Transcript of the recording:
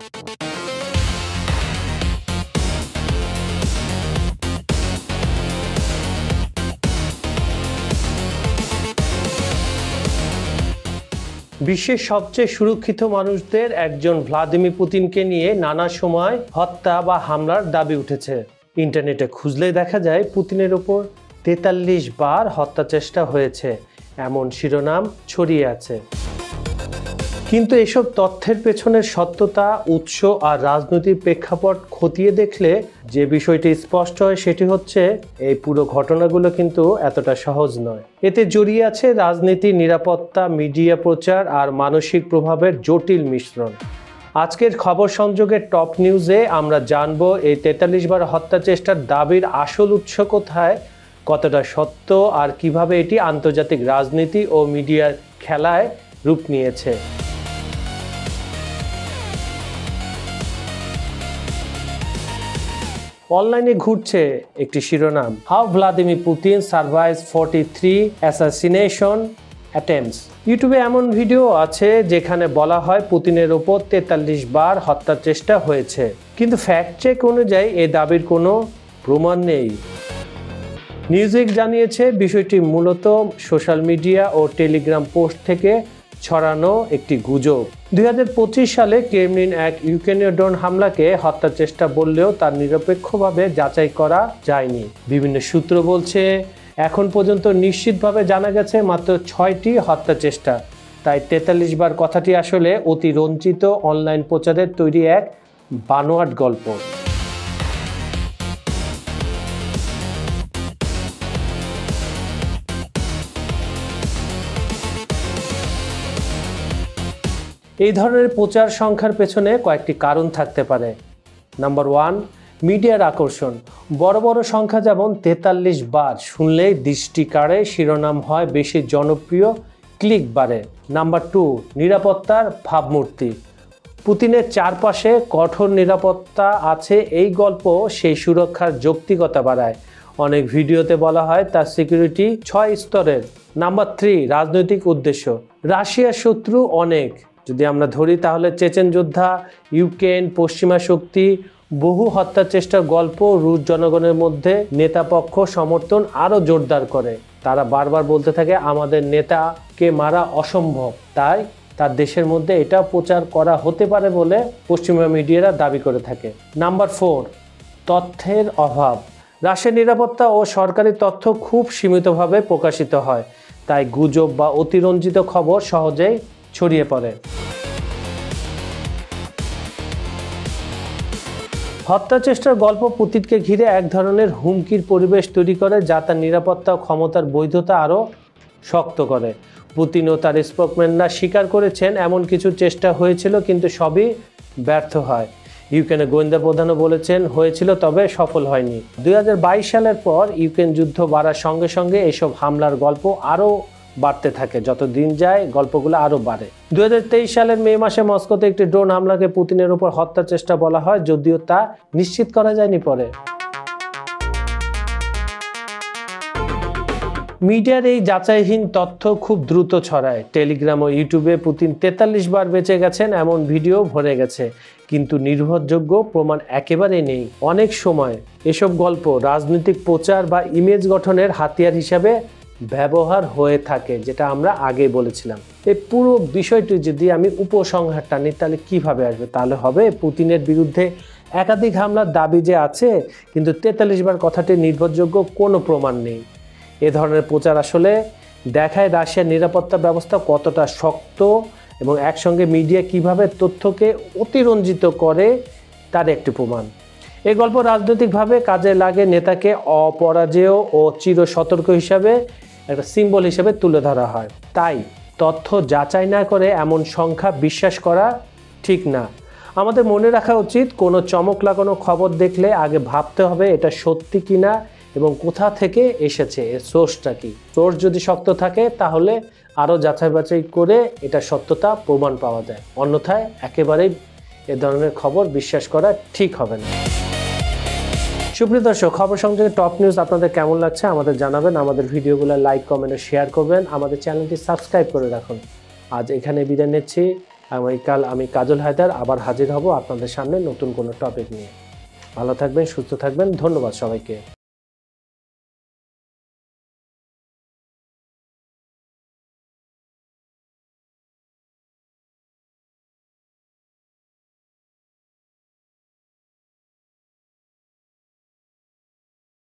বিশ্বের সবচেয়ে সুরক্ষিত মানুষদের একজন ভ্লাদিমির পুতিনকে নিয়ে নানা সময় হত্যা বা হামলার দাবি উঠেছে। ইন্টারনেটে খুঁজলে দেখা যায় পুতিনের ওপর ৪৩ বার হত্যা চেষ্টা হয়েছে এমন শিরোনাম ছড়িয়ে আছে। কিন্তু এসব তথ্যের পেছনের সত্যতা, উৎস আর রাজনৈতিক প্রেক্ষাপট খতিয়ে দেখলে যে বিষয়টি স্পষ্ট হয় সেটি হচ্ছে এই পুরো ঘটনাগুলো কিন্তু এতটা সহজ নয়। এতে জড়িয়ে আছে রাজনীতি, নিরাপত্তা, মিডিয়া প্রচার আর মানসিক প্রভাবের জটিল মিশ্রণ। আজকের খবর সংযোগের টপ নিউজে আমরা জানবো এই ৪৩ বার হত্যা চেষ্টার দাবির আসল উৎস কোথায়, কতটা সত্য আর কিভাবে এটি আন্তর্জাতিক রাজনীতি ও মিডিয়ার খেলায় রূপ নিয়েছে। অনলাইনে ঘুরছে একটি শিরোনাম, how Vladimir Putin survives 43 assassination attempts. ইউটিউবে এমন ভিডিও আছে যেখানে বলা হয় পুতিনের ওপর ৪৩ বার হত্যার চেষ্টা হয়েছে, কিন্তু ফ্যাক্ট চেক অনুযায়ী এই দাবির কোনো প্রমাণ নেই। নিউজউইক জানিয়েছে বিষয়টি মূলত সোশ্যাল মিডিয়া ও টেলিগ্রাম পোস্ট থেকে ছড়ানো একটি গুজব। ২০২৫ সালে ক্রেমলিন এক ইউক্রেনীয় ড্রোন হামলাকে হত্যার চেষ্টা বললেও তার নিরপেক্ষভাবে যাচাই করা যায়নি। বিভিন্ন সূত্র বলছে এখন পর্যন্ত নিশ্চিতভাবে জানা গেছে মাত্র ৬টি হত্যা চেষ্টা। তাই ৪৩ বার কথাটি আসলে অতিরঞ্জিত অনলাইন প্রচারের তৈরি এক বানোয়াট গল্প। এই ধরনের প্রচার সংখ্যার পেছনে কয়েকটি কারণ থাকতে পারে। নাম্বার 1, মিডিয়ার আকর্ষণ। বড় বড় সংখ্যা যেমন ৪৩ বার শুনলেই দৃষ্টি কাড়ে, শিরোনাম হয় বেশি জনপ্রিয়, ক্লিক বাড়ে। নাম্বার 2, নিরাপত্তার ভাবমূর্তি। পুতিনের চারপাশে কঠোর নিরাপত্তা আছে, এই গল্প সেই সুরক্ষার যৌক্তিকতা বাড়ায়। অনেক ভিডিওতে বলা হয় তার সিকিউরিটি ৬ স্তরের। নাম্বার 3, রাজনৈতিক উদ্দেশ্য। রাশিয়ার শত্রু অনেক যদি আমরা ধরি, তাহলে চেচেন যোদ্ধা, ইউক্রেন, পশ্চিমা শক্তি, বহু হত্যা চেষ্টার গল্প রুশ জনগণের মধ্যে নেতাপক্ষ সমর্থন আরও জোরদার করে। তারা বারবার বলতে থাকে আমাদের নেতাকে মারা অসম্ভব, তাই তার দেশের মধ্যে এটা প্রচার করা হতে পারে বলে পশ্চিমা মিডিয়ারা দাবি করে থাকে। নাম্বার 4, তথ্যের অভাব। রাশিয়ার নিরাপত্তা ও সরকারি তথ্য খুব সীমিতভাবে প্রকাশিত হয়, তাই গুজব বা অতিরঞ্জিত খবর সহজেই ছড়িয়ে পড়ে। হত্যা চেষ্টার গল্প পুতিনকে ঘিরে এক ধরনের হুমকির পরিবেশ তৈরি করে, যা তার নিরাপত্তা ও ক্ষমতার বৈধতা আরও শক্ত করে। পুতিন ও তার স্পোকম্যানরা স্বীকার করেছেন এমন কিছু চেষ্টা হয়েছিল, কিন্তু সবই ব্যর্থ হয়। ইউক্রেনের গোয়েন্দা প্রধানও বলেছেন হয়েছিল, তবে সফল হয়নি। ২০২২ সালের পর ইউক্রেন যুদ্ধ বাড়ার সঙ্গে সঙ্গে এসব হামলার গল্প আরও বাড়তে থাকে, যত দিন যায় গল্পগুলো আরও বাড়ে। ২০২৩ সালের মে মাসে মস্কোতে একটি ড্রোন হামলাকে পুতিনের উপর হত্যার চেষ্টা বলা হয়, যদিও তা নিশ্চিত করা যায়নি পরে। মিডিয়ার এই যাচাইহীন তথ্য খুব দ্রুত ছড়ায়। টেলিগ্রাম ও ইউটিউবে পুতিন ৪৩ বার বেঁচে গেছেন এমন ভিডিও ভরে গেছে, কিন্তু নির্ভরযোগ্য প্রমাণ একেবারেই নেই। অনেক সময় এসব গল্প রাজনৈতিক প্রচার বা ইমেজ গঠনের হাতিয়ার হিসাবে ব্যবহার হয়ে থাকে, যেটা আমরা আগে বলেছিলাম। এই পুরো বিষয়টি যদি আমি উপসংহার টানি তাহলে কিভাবে আসবে? তাহলে হবে পুতিনের বিরুদ্ধে একাধিক হামলার দাবি যে আছে, কিন্তু ৪৩ বার কথাটির নির্ভরযোগ্য কোনো প্রমাণ নেই। এ ধরনের প্রচার আসলে দেখায় রাশিয়ার নিরাপত্তা ব্যবস্থা কতটা শক্ত এবং একসঙ্গে মিডিয়া কিভাবে তথ্যকে অতিরঞ্জিত করে তার একটি প্রমাণ। এই গল্প রাজনৈতিকভাবে কাজে লাগে, নেতাকে অপরাজেয় ও চির সতর্ক হিসাবে একটা সিম্বল হিসেবে তুলে ধরা হয়। তাই তথ্য যাচাই না করে এমন সংখ্যা বিশ্বাস করা ঠিক না। আমাদের মনে রাখা উচিত, কোনো চমক লাগানো খবর দেখলে আগে ভাবতে হবে এটা সত্যি কিনা এবং কোথা থেকে এসেছে, এর সোর্সটা কি। সোর্স যদি শক্ত থাকে তাহলে আরও যাচাই বাছাই করে এটা সত্যতা প্রমাণ পাওয়া যায়, অন্যথায় একেবারেই এ ধরনের খবর বিশ্বাস করা ঠিক হবে না। সুপ্রিয় দর্শক, খবর সংযোগের টপ নিউজ আপনাদের কেমন লাগছে আমাদের জানাবেন। আমাদের ভিডিওগুলো লাইক, কমেন্ট ও শেয়ার করবেন। আমাদের চ্যানেলটি সাবস্ক্রাইব করে রাখুন। আজ এখানে বিদায় নিচ্ছি। আগামীকাল আমি কাজল হায়দার আবার হাজির হব আপনাদের সামনে নতুন কোনো টপিক নিয়ে। ভালো থাকবেন, সুস্থ থাকবেন, ধন্যবাদ সবাইকে।